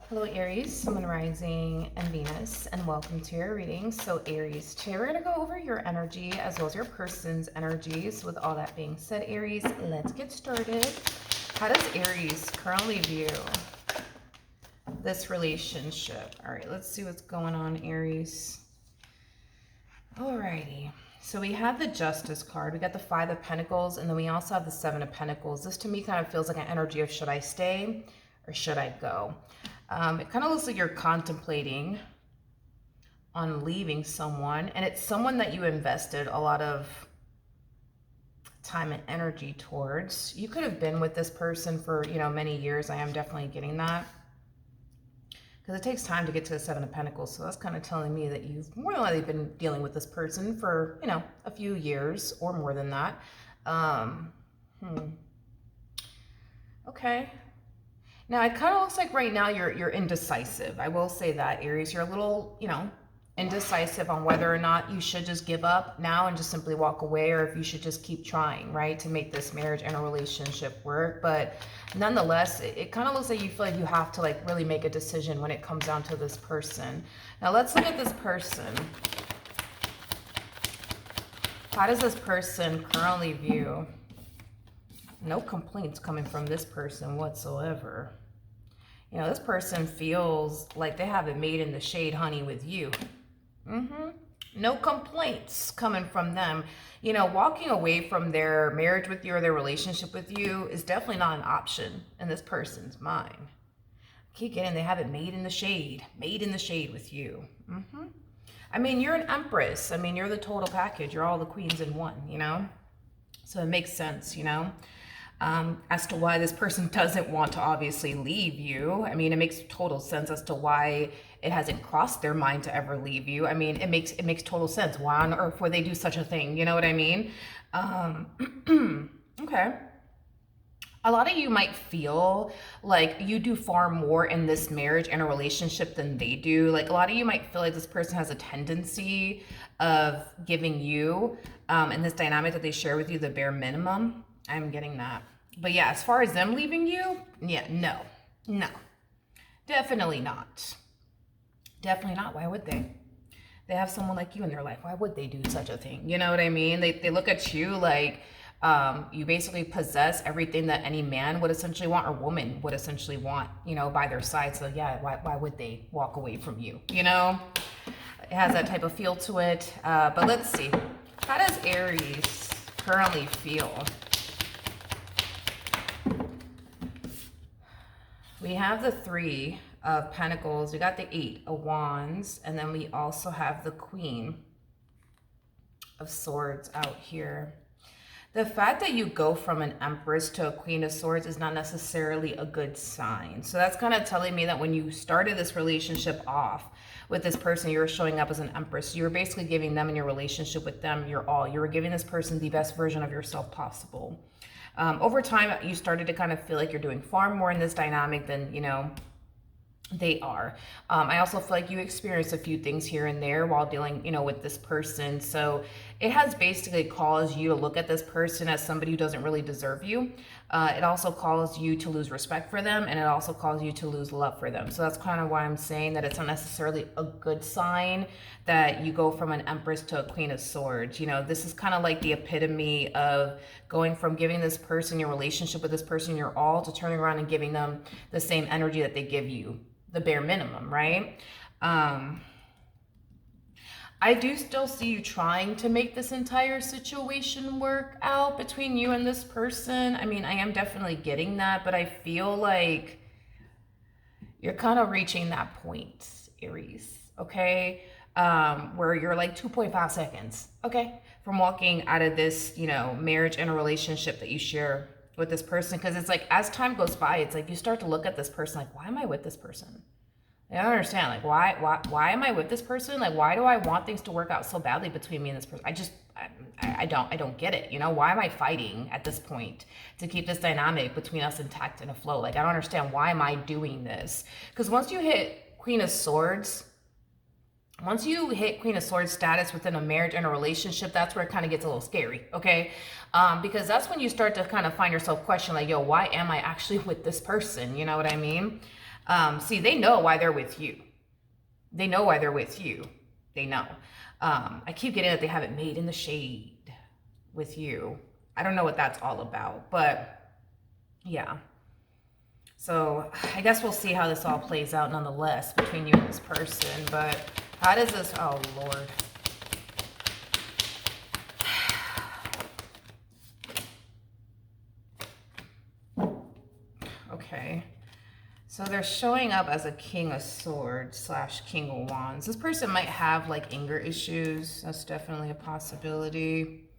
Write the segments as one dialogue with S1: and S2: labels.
S1: Hello Aries, Sun, Rising, and Venus, and welcome to your reading. So Aries, today we're going to go over your energy as well as your person's energies. With all that being said, Aries, let's get started. How does Aries currently view this relationship? All right, let's see what's going on, Aries. Alrighty. So we have the Justice card, we got the Five of Pentacles, and then we also have the Seven of Pentacles. This to me kind of feels like an energy of should I stay or should I go? It kind of looks like you're contemplating on leaving someone, and it's someone that you invested a lot of time and energy towards. You could have been with this person for, many years. I am definitely getting that. Because it takes time to get to the Seven of Pentacles. So that's kind of telling me that you've more than likely been dealing with this person for, a few years or more than that. Okay. Now, it kind of looks like right now you're indecisive. I will say that, Aries. You're a little, indecisive on whether or not you should just give up now and just simply walk away, or if you should just keep trying, right, to make this marriage and a relationship work. But nonetheless, it kind of looks like you feel like you have to, really make a decision when it comes down to this person. Now, let's look at this person. How does this person currently view? No complaints coming from this person whatsoever. This person feels like they have it made in the shade, honey, with you. No complaints coming from them. Walking away from their marriage with you or their relationship with you is definitely not an option in this person's mind. Keep getting, they have it made in the shade with you. I mean, you're an empress. I mean, you're the total package. You're all the queens in one, So it makes sense, as to why this person doesn't want to obviously leave you. I mean, it makes total sense as to why it hasn't crossed their mind to ever leave you. I mean, it makes total sense. Why on earth would they do such a thing? You know what I mean? Okay. A lot of you might feel like you do far more in this marriage and a relationship than they do. Like, a lot of you might feel like this person has a tendency of giving you, in this dynamic that they share with you, the bare minimum. I'm getting that. But yeah, as far as them leaving you, yeah, no. Definitely not. Definitely not. Why would they? They have someone like you in their life. Why would they do such a thing? You know what I mean? They look at you like you basically possess everything that any man would essentially want or woman would essentially want, by their side. So yeah, why would they walk away from you? It has that type of feel to it. But let's see. How does Aries currently feel? We have the Three of Pentacles, we got the Eight of Wands, and then we also have the Queen of Swords out here. The fact that you go from an Empress to a Queen of Swords is not necessarily a good sign. So that's kind of telling me that when you started this relationship off with this person, you were showing up as an Empress. You were basically giving them, in your relationship with them, your all. You were giving this person the best version of yourself possible. Over time, you started to kind of feel like you're doing far more in this dynamic than, they are. I also feel like you experienced a few things here and there while dealing, with this person. So it has basically caused you to look at this person as somebody who doesn't really deserve you. It also caused you to lose respect for them, and it also caused you to lose love for them. So that's kind of why I'm saying that it's not necessarily a good sign that you go from an Empress to a Queen of Swords. This is kind of like the epitome of going from giving this person, your relationship with this person, your all, to turning around and giving them the same energy that they give you, the bare minimum, right? I do still see you trying to make this entire situation work out between you and this person. I mean, I am definitely getting that, but I feel like you're kind of reaching that point, Aries, okay? Where you're like 2.5 seconds, okay, from walking out of this, marriage and a relationship that you share with this person. Because it's like, as time goes by, it's like you start to look at this person like, why am I with this person? I don't understand. Like, why am I with this person? Like, why do I want things to work out so badly between me and this person? I don't get it. Why am I fighting at this point to keep this dynamic between us intact and afloat? Like, I don't understand. Why am I doing this? Because once you hit Queen of Swords status within a marriage and a relationship, that's where it kind of gets a little scary, okay? Because that's when you start to kind of find yourself questioning, like, yo, why am I actually with this person? You know what I mean? See, they know why they're with you. They know why they're with you. They know. I keep getting that they have it made in the shade with you. I don't know what that's all about, but yeah. So I guess we'll see how this all plays out nonetheless between you and this person. But how does this, oh Lord. Okay. So they're showing up as a King of Swords / King of Wands. This person might have like anger issues. That's definitely a possibility.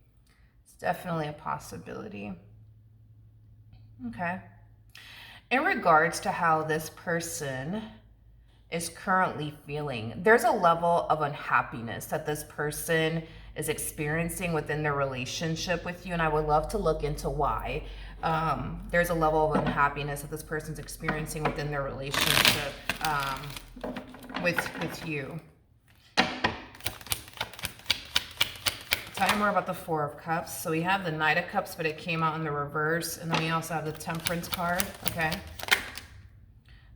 S1: It's definitely a possibility. Okay. In regards to how this person is currently feeling, there's a level of unhappiness that this person is experiencing within their relationship with you, and I would love to look into why. There's a level of unhappiness that this person's experiencing within their relationship with you. Tell me more about the Four of Cups. So we have the Knight of Cups, but it came out in the reverse. And then we also have the Temperance card. Okay.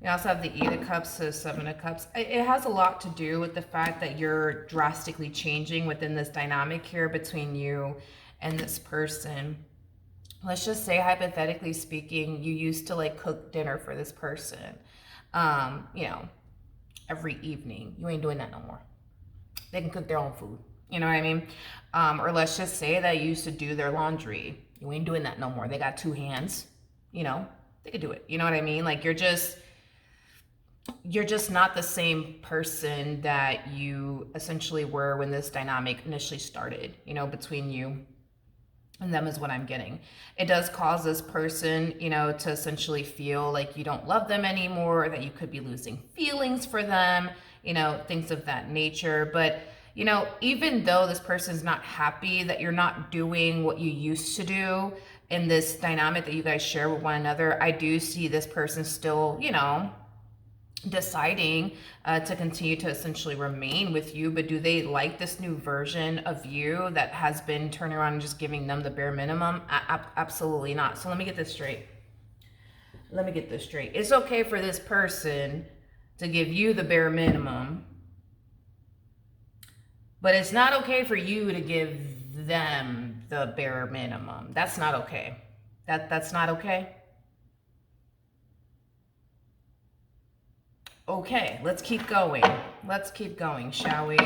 S1: We also have the Eight of Cups, so Seven of Cups. It has a lot to do with the fact that you're drastically changing within this dynamic here between you and this person. Let's just say, hypothetically speaking, you used to like cook dinner for this person, you know, every evening. You ain't doing that no more. They can cook their own food. You know what I mean? Or let's just say that you used to do their laundry. You ain't doing that no more. They got 2 hands, you know, they could do it. You know what I mean? Like you're just not the same person that you essentially were when this dynamic initially started, you know, between you and them is what I'm getting. It does cause this person, you know, to essentially feel like you don't love them anymore, that you could be losing feelings for them, you know, things of that nature. But you know, even though this person's not happy that you're not doing what you used to do in this dynamic that you guys share with one another, I do see this person still, you know, deciding to continue to essentially remain with you. But do they like this new version of you that has been turning around and just giving them the bare minimum? Absolutely not. So let me get this straight. It's okay for this person to give you the bare minimum, but it's not okay for you to give them the bare minimum. That's not okay. That's not okay. Okay, let's keep going. Let's keep going, shall we?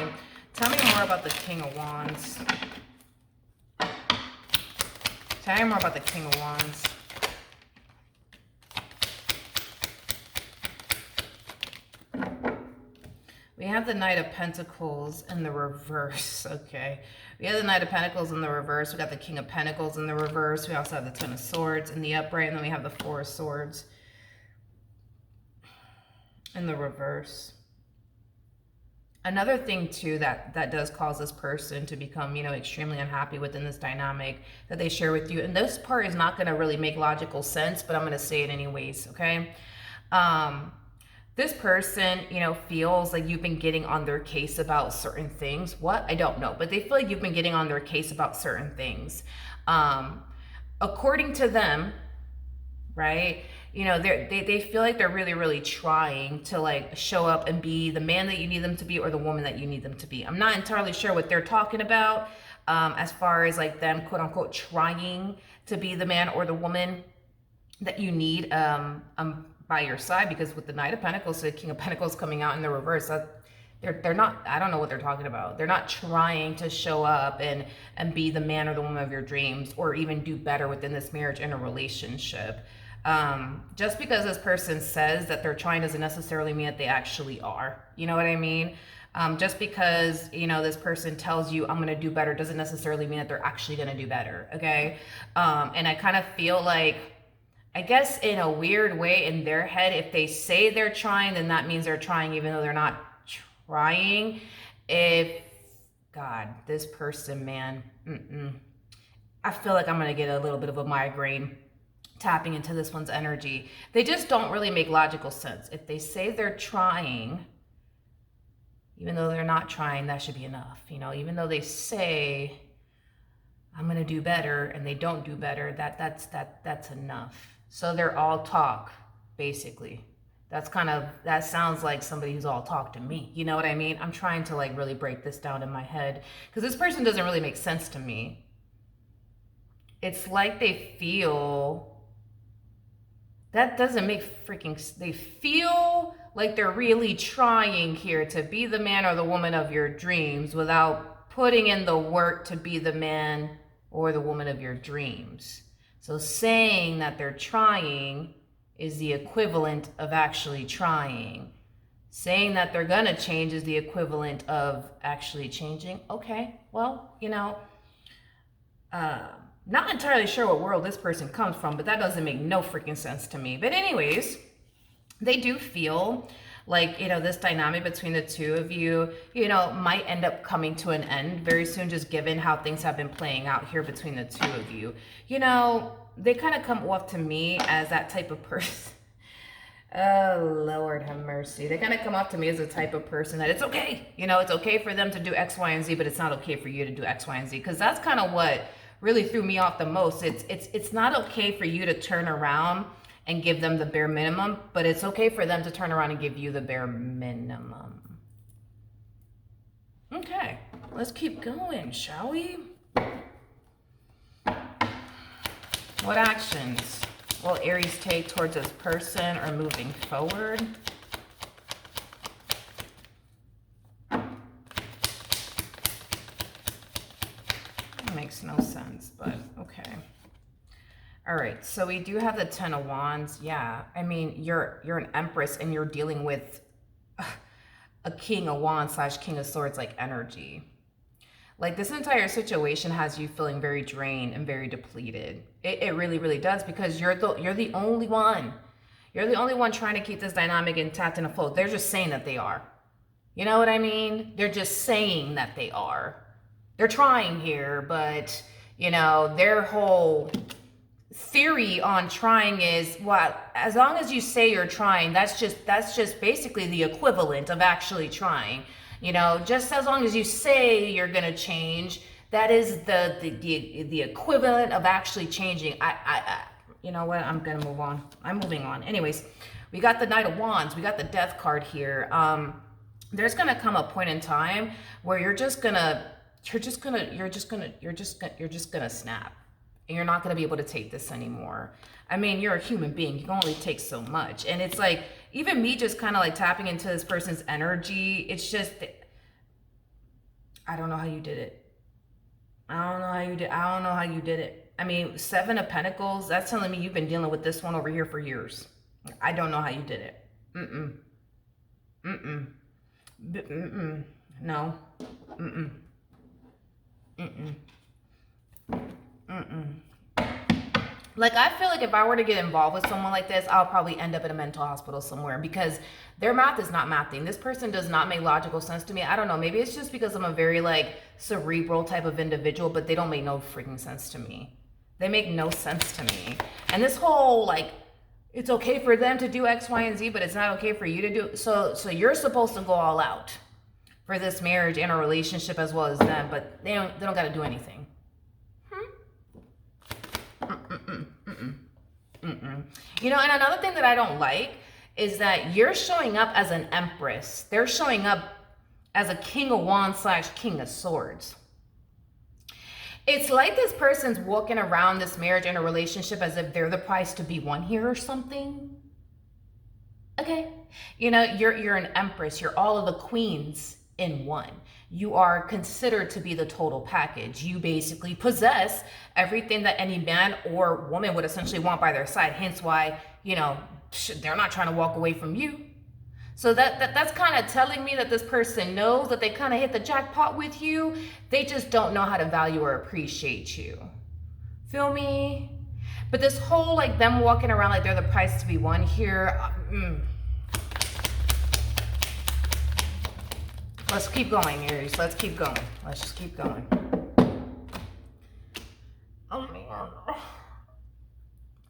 S1: Tell me more about the King of Wands. Tell me more about the King of Wands. We have the Knight of Pentacles in the reverse, okay. We have the Knight of Pentacles in the reverse. We got the King of Pentacles in the reverse. We also have the Ten of Swords in the upright, and then we have the Four of Swords in the reverse. Another thing too that does cause this person to become, you know, extremely unhappy within this dynamic that they share with you, and this part is not going to really make logical sense, but I'm going to say it anyways, okay. This person, you know, feels like you've been getting on their case about certain things. What? I don't know. But they feel like you've been getting on their case about certain things. According to them, right? You know, they feel like they're really, really trying to like show up and be the man that you need them to be or the woman that you need them to be. I'm not entirely sure what they're talking about as far as like them, quote unquote, trying to be the man or the woman that you need by your side, because with the Knight of Pentacles, the King of Pentacles coming out in the reverse, they're not, I don't know what they're talking about. They're not trying to show up and be the man or the woman of your dreams, or even do better within this marriage and a relationship. Just because this person says that they're trying doesn't necessarily mean that they actually are. You know what I mean? Just because, you know, this person tells you I'm going to do better doesn't necessarily mean that they're actually going to do better. Okay. And I kind of feel like, I guess in a weird way in their head, if they say they're trying, then that means they're trying even though they're not trying. If, God, this person, man, I feel like I'm going to get a little bit of a migraine tapping into this one's energy. They just don't really make logical sense. If they say they're trying, even though they're not trying, that should be enough. You know, even though they say, I'm going to do better, and they don't do better, that's enough. So they're all talk, basically. That sounds like somebody who's all talk to me. You know what I mean? I'm trying to like really break this down in my head because this person doesn't really make sense to me. It's like they feel, that doesn't make freaking, they feel like they're really trying here to be the man or the woman of your dreams without putting in the work to be the man or the woman of your dreams. So saying that they're trying is the equivalent of actually trying. Saying that they're gonna change is the equivalent of actually changing. Okay, well, you know, not entirely sure what world this person comes from, but that doesn't make no freaking sense to me. But anyways, they do feel like, you know, this dynamic between the two of you, you know, might end up coming to an end very soon, just given how things have been playing out here between the two of you. You know, they kind of come off to me as that type of person. Oh, Lord have mercy. They kind of come off to me as a type of person that it's okay. You know, it's okay for them to do X, Y, and Z, but it's not okay for you to do X, Y, and Z. Because that's kind of what really threw me off the most. It's not okay for you to turn around and give them the bare minimum, but it's okay for them to turn around and give you the bare minimum. Okay, let's keep going, shall we? What actions will Aries take towards this person or moving forward? That makes no sense, but okay. All right, so we do have the 10 of Wands. Yeah, I mean, you're an Empress and you're dealing with a King of Wands / King of Swords like energy. Like this entire situation has you feeling very drained and very depleted. It really, really does, because you're the only one. You're the only one trying to keep this dynamic intact and afloat. They're just saying that they are. You know what I mean? They're just saying that they are. They're trying here, but you know, their whole theory on trying is, well, as long as you say you're trying, that's just basically the equivalent of actually trying. You know, just as long as you say you're gonna change, that is the equivalent of actually changing. You know what? I'm gonna move on. I'm moving on. Anyways, we got the Knight of Wands. We got the Death card here. There's gonna come a point in time where you're just gonna snap. And you're not going to be able to take this anymore. I mean, you're a human being. You can only take so much. And it's like, even me just kind of like tapping into this person's energy, it's just, I don't know how you did it. I don't know how you did it. I mean, 7 of Pentacles, that's telling me you've been dealing with this one over here for years. I don't know how you did it. No. Like, I feel like if I were to get involved with someone like this, I'll probably end up in a mental hospital somewhere, because their math is not mathing. This person does not make logical sense to me. I don't know. Maybe it's just because I'm a very like cerebral type of individual, but they don't make no freaking sense to me. They make no sense to me. And this whole like, it's okay for them to do X, Y, and Z, but it's not okay for you to do. So you're supposed to go all out for this marriage and a relationship as well as them, but they don't got to do anything. You know, and another thing that I don't like is that you're showing up as an Empress. They're showing up as a King of Wands / King of Swords. It's like this person's walking around this marriage and a relationship as if they're the prize to be won here or something. Okay. You know, you're an Empress. You're all of the queens in one. You are considered to be the total package. You basically possess everything that any man or woman would essentially want by their side. Hence why, you know, they're not trying to walk away from you. So that's kind of telling me that this person knows that they kind of hit the jackpot with you. They just don't know how to value or appreciate you. Feel me? But this whole like them walking around like they're the prize to be won here. Let's keep going, Aries. Let's keep going. Let's just keep going. Oh, man.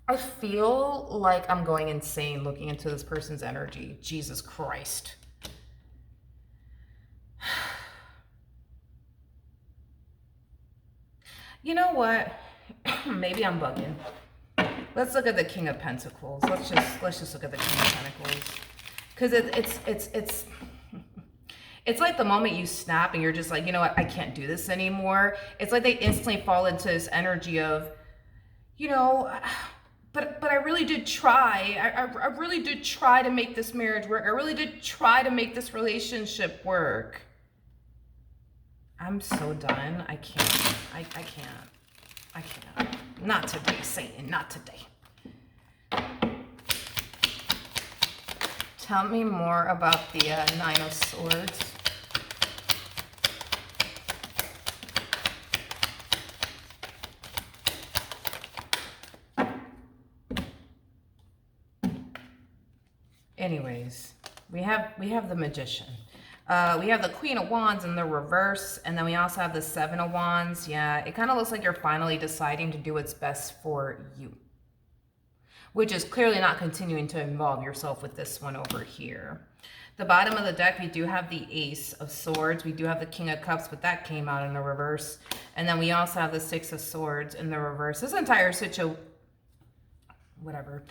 S1: I feel like I'm going insane looking into this person's energy. Jesus Christ. You know what? Maybe I'm bugging. Let's look at the King of Pentacles. Let's just look at the King of Pentacles. Because it's like the moment you snap and you're just like, you know what, I can't do this anymore. It's like they instantly fall into this energy of, you know, but I really did try. I really did try to make this marriage work. I really did try to make this relationship work. I'm so done. I can't. I can't. Not today, Satan. Not today. Tell me more about the Nine of Swords. Anyways, we have the Magician. We have the Queen of Wands in the reverse, and then we also have the Seven of Wands. Yeah, it kind of looks like you're finally deciding to do what's best for you, which is clearly not continuing to involve yourself with this one over here. The bottom of the deck, we do have the Ace of Swords. We do have the King of Cups, but that came out in the reverse. And then we also have the Six of Swords in the reverse. This entire situation, whatever,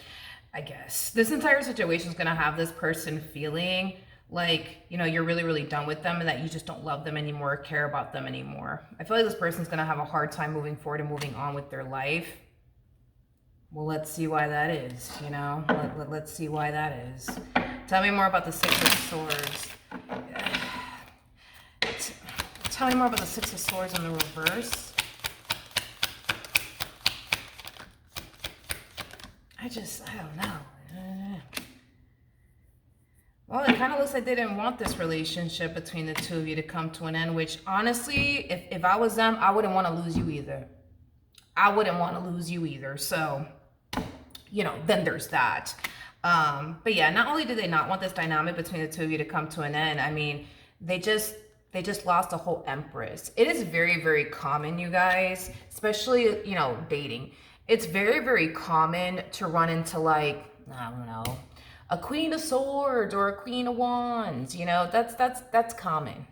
S1: I guess. This entire situation is going to have this person feeling like, you know, you're really, really done with them and that you just don't love them anymore or care about them anymore. I feel like this person's going to have a hard time moving forward and moving on with their life. Well, let's see why that is, you know? Let's see why that is. Tell me more about the Six of Swords. Tell me more about the Six of Swords in the reverse. I don't know. Well, it kind of looks like they didn't want this relationship between the two of you to come to an end, which honestly, if I was them, I wouldn't want to lose you either. I wouldn't want to lose you either. So, you know, then there's that. But yeah, not only did they not want this dynamic between the two of you to come to an end, I mean, they just lost a whole Empress. It is very, very common, you guys, especially, you know, dating. It's very, very common to run into, like, I don't know, a Queen of Swords or a Queen of Wands. You know, that's common.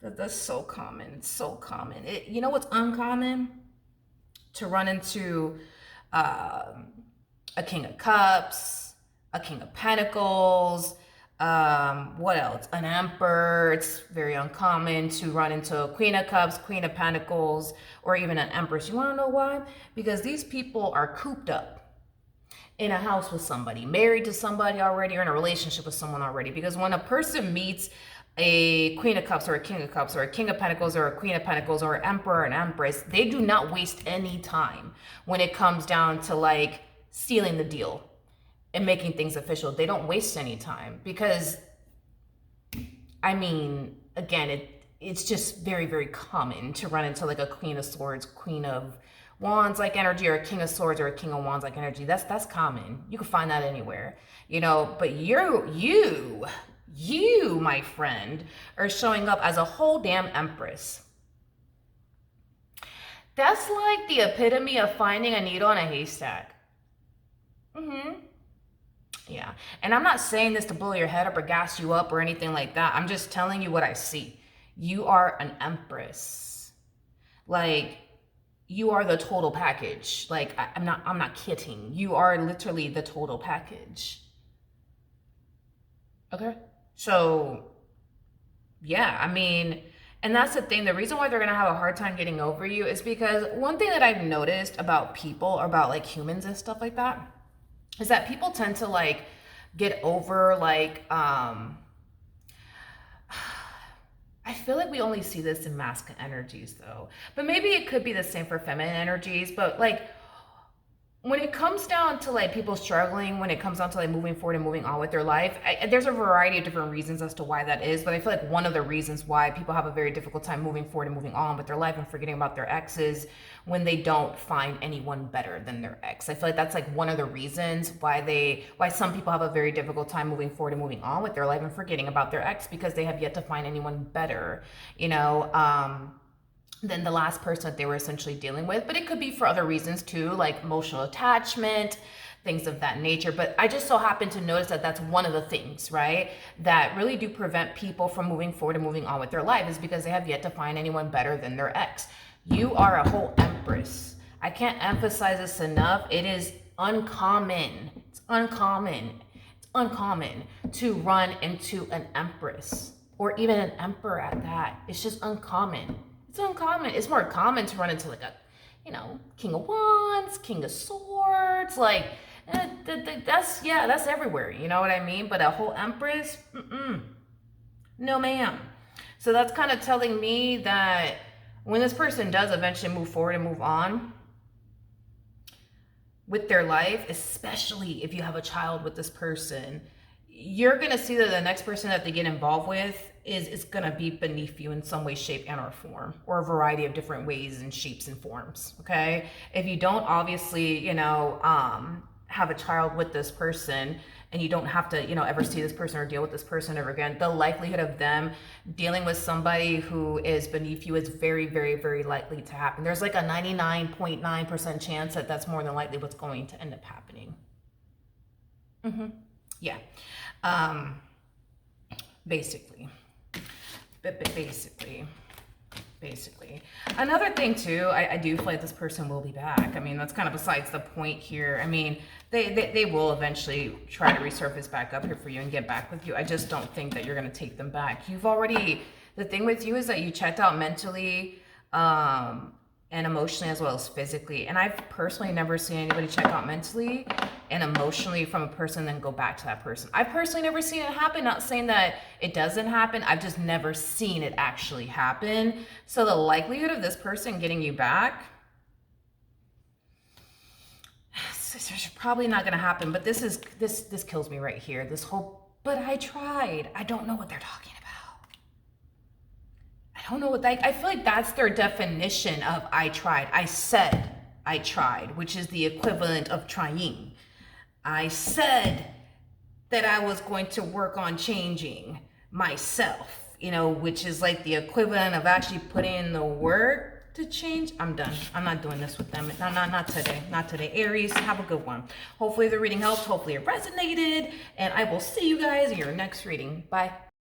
S1: That's so common. It's so common. You know what's uncommon? To run into a King of Cups, a King of Pentacles, what else? An Emperor. It's very uncommon to run into a Queen of Cups, Queen of Pentacles, or even an Empress. You want to know why? Because these people are cooped up in a house with somebody, married to somebody already, or in a relationship with someone already. Because when a person meets a Queen of Cups or a King of Cups or a King of Pentacles or a Queen of Pentacles or an Emperor and Empress, they do not waste any time when it comes down to, like, sealing the deal and making things official. They don't waste any time because, I mean, again, it's just very, very common to run into, like, a Queen of Swords, Queen of Wands like energy, or a King of Swords or a King of Wands like energy. That's common. You can find that anywhere, you know. But you, my friend, are showing up as a whole damn Empress. That's like the epitome of finding a needle in a haystack. Yeah. And I'm not saying this to blow your head up or gas you up or anything like that. I'm just telling you what I see. You are an Empress. Like, you are the total package. Like, I'm not kidding. You are literally the total package. Okay? So, yeah, I mean, and that's the thing. The reason why they're going to have a hard time getting over you is because one thing that I've noticed about people, or about, like, humans and stuff like that, is that people tend to, like, get over, like, I feel like we only see this in masculine energies, though. But maybe it could be the same for feminine energies. But, like, when it comes down to, like, people struggling, when it comes down to, like, moving forward and moving on with their life, there's a variety of different reasons as to why that is. But I feel like one of the reasons why people have a very difficult time moving forward and moving on with their life and forgetting about their exes when they don't find anyone better than their ex. I feel like that's, like, one of the reasons why some people have a very difficult time moving forward and moving on with their life and forgetting about their ex, because they have yet to find anyone better, you know, than the last person that they were essentially dealing with. But it could be for other reasons too, like emotional attachment, things of that nature. But I just so happen to notice that that's one of the things, right, that really do prevent people from moving forward and moving on with their life, is because they have yet to find anyone better than their ex. You are a whole Empress. I can't emphasize this enough. It is uncommon. It's uncommon. It's uncommon to run into an empress or even an emperor at that. It's just uncommon. It's uncommon. It's more common to run into like a, you know, King of Wands, King of Swords, like that's everywhere. You know what I mean? But a whole empress, no ma'am. So that's kind of telling me that when this person does eventually move forward and move on with their life, especially if you have a child with this person, you're going to see that the next person that they get involved with is going to be beneath you in some way, shape, and or form, or a variety of different ways and shapes and forms. Okay. If you don't obviously, you know, have a child with this person, and you don't have to, you know, ever see this person or deal with this person ever again, the likelihood of them dealing with somebody who is beneath you is very, very, very likely to happen. There's like a 99.9% chance that that's more than likely what's going to end up happening. Yeah. Basically. Another thing too, I do feel like this person will be back. I mean, that's kind of besides the point here. I mean, they will eventually try to resurface back up here for you and get back with you. I just don't think that you're going to take them back. You've already, the thing with you is that you checked out mentally, and emotionally as well as physically. And I've personally never seen anybody check out mentally and emotionally from a person and then go back to that person. I've personally never seen it happen. Not saying that it doesn't happen. I've just never seen it actually happen. So the likelihood of this person getting you back, it's probably not going to happen. But this kills me right here. This whole, but I tried. I don't know what they're talking about. I don't know what I feel like that's their definition of I tried. I said I tried, which is the equivalent of trying. I said that I was going to work on changing myself, you know, which is like the equivalent of actually putting in the work to change. I'm done. I'm not doing this with them. Not today. Not today. Aries, have a good one. Hopefully the reading helped. Hopefully it resonated. And I will see you guys in your next reading. Bye.